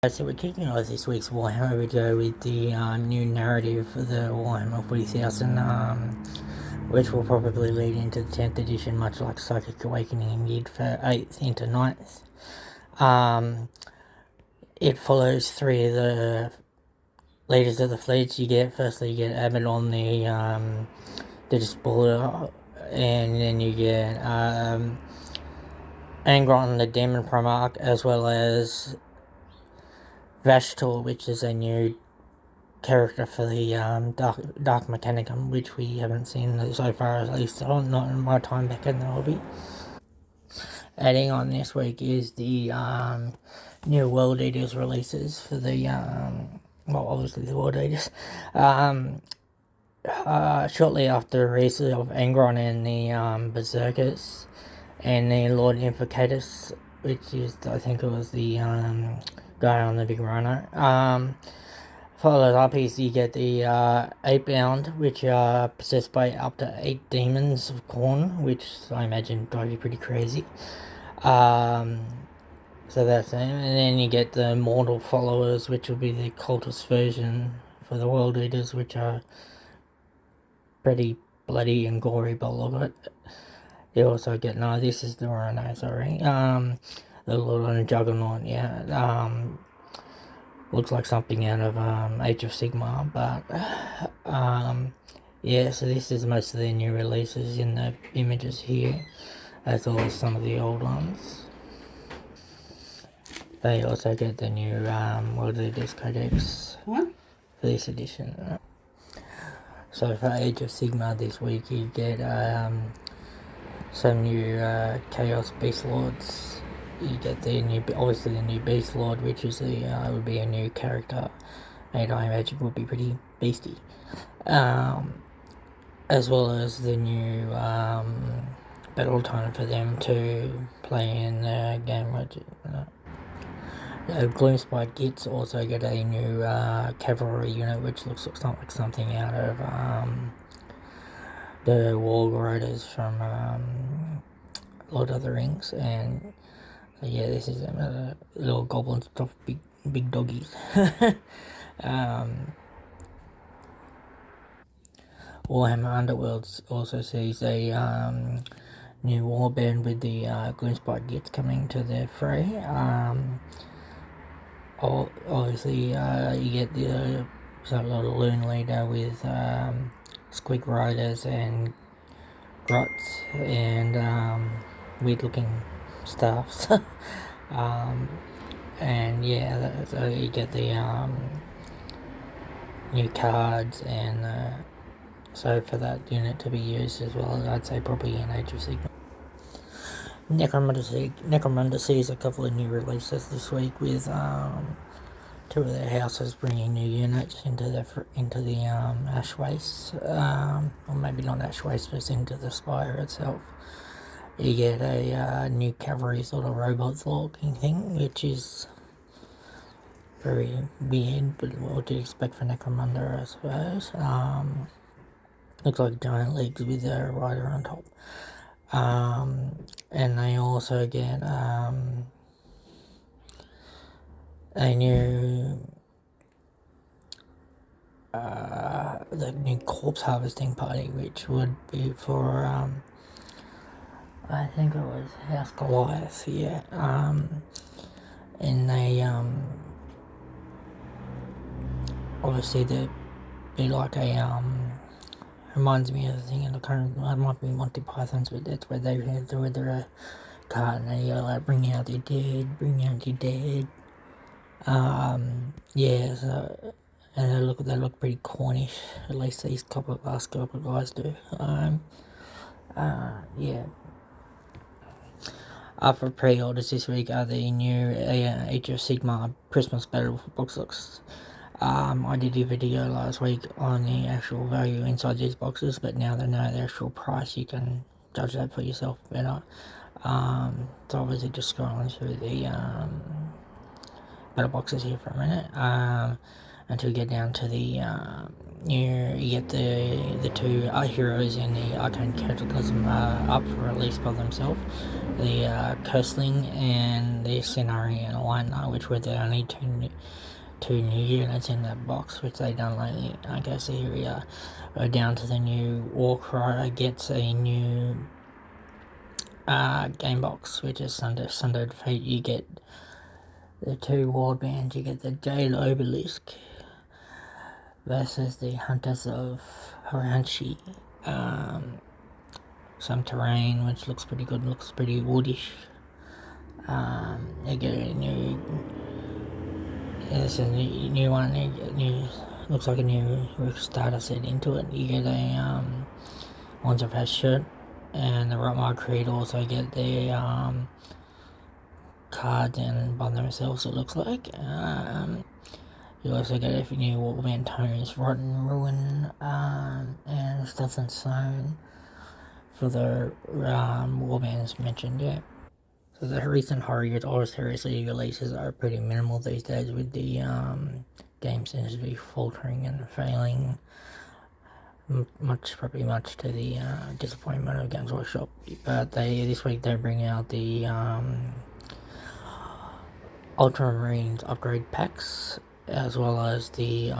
So we're kicking off this week's Warhammer video with the new narrative for the Warhammer 40,000, which will probably lead into the 10th edition, much like Psychic Awakening did for 8th into 9th. It follows three of the leaders of the fleets. Firstly you get Abaddon, the Despoiler, and then you get Angron, the Demon Primarch, as well as Vashtor, which is a new character for the Dark Mechanicum, which we haven't seen so far, at least not in my time back in the hobby. Adding on this week is the new World Eaters releases for the, well, obviously the World Eaters. Shortly after the release of Angron and the Berserkers and the Lord Invocatus, which is, I think it was the guy on the big rhino. Followed up is you get the 8-bound, which are possessed by up to 8 demons of Khorne, which I imagine drive you pretty crazy. So that's it. And then you get the mortal followers, which will be the cultist version for the World Eaters, which are pretty bloody and gory bowl of it. You also get, no, this is the rhino, sorry. The Lord on the Juggernaut, yeah. Looks like something out of Age of Sigmar, but yeah, so this is most of their new releases in the images here, as well as some of the old ones. They also get the new World Eaters Codex for this edition. So for Age of Sigmar this week you get some new Chaos Beast Lords. You get the new, obviously the new Beast Lord, which is the would be a new character, and I imagine would be pretty beasty. As well as the new battle tone for them to play in the game. Gloomspite Gits also get a new cavalry unit, which looks like something out of the War Riders from Lord of the Rings, and so yeah, this is little goblins of big doggies. Warhammer Underworlds also sees a new warband with the Gloomspite Gits coming to the fray. Obviously, you get the little Loon Leader with Squeak Riders and Grots and weird looking staffs. And yeah, so you get the new cards, and so for that unit to be used as well, I'd say probably in Age of Sigmar. Necromunda sees a couple of new releases this week, with 2 of their houses bringing new units into the Ash Waste, or maybe not Ash Waste, but into the Spire itself. You get a new cavalry sort of robots looking thing, which is very weird, but what do you expect for Necromunda, I suppose. Looks like giant legs with a rider on top. And they also get a new the new corpse harvesting party, which would be for I think it was House Goliath, yeah. And they obviously they'd be like a reminds me of the thing in the current, I might be Monty Python's, but that's where they have their card and they yell like, bring out your dead, bring out your dead. Yeah, so, and they look pretty Cornish, at least these last couple of guys do. Yeah. For pre-orders this week are the new Age of Sigmar Christmas Battle for box looks. I did a video last week on the actual value inside these boxes, but now they know the actual price, you can judge that for yourself better. So obviously just scrolling through the battle boxes here for a minute. until you get down to the you get the two heroes in the Arcane Cataclysm up for release by themselves, the Cursling and the Cenarian Lightner, which were the only two new units in that box, which they done lately. Okay, so here we are. We're down to the new Warcry gets a new game box, which is Sundered Fate. You get the two warbands. You get the Jade Obelisk versus the Hunters of Haranchi. Some terrain which looks pretty good, looks pretty woodish. You get a new. This is a new one. New looks like a new starter set into it. You get a Wands of Hash shirt, and the Rotmar Creed also get the cards and by themselves. It looks like. You also get a new Warband Tones, Rotten Ruin, and Stealth and Stone for the warbands mentioned. Yeah. So the recent Horror Heresy releases are pretty minimal these days, with the game seems to be faltering and failing, probably much to the disappointment of Games Workshop. But this week they bring out the Ultramarines upgrade packs, as well as the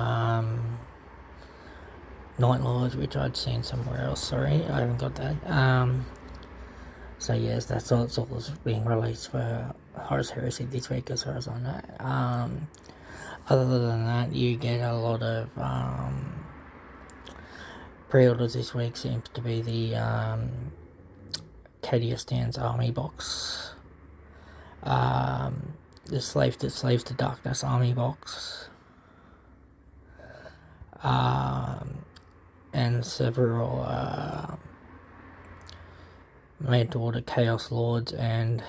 Night Lords, which I'd seen somewhere else. Sorry, I haven't got that. So yes, that's all that's being released for Horus Heresy this week, as far as I know. Other than that, you get a lot of pre-orders this week. Seems to be the Cadia Stands Army box, the Slaves to Darkness Army box, and several made to order Chaos Lords and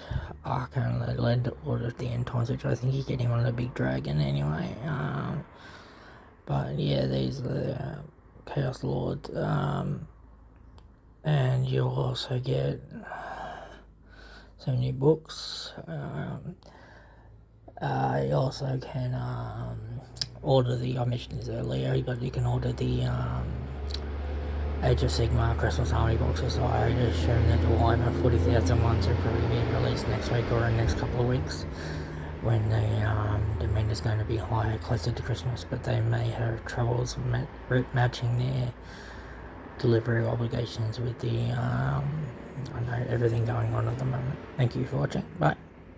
Archon led to order the End Times, which I think you get him on a big dragon anyway. But yeah, these are the Chaos Lords, and you'll also get some new books. You also can order the, I mentioned this earlier, but you can order the Age of Sigmar Christmas Army boxes. I assume that the Warhammer 40,000 ones will probably be released next week or in the next couple of weeks, when the demand is going to be higher closer to Christmas, but they may have troubles matching their delivery obligations with the I know, everything going on at the moment. Thank you for watching. Bye.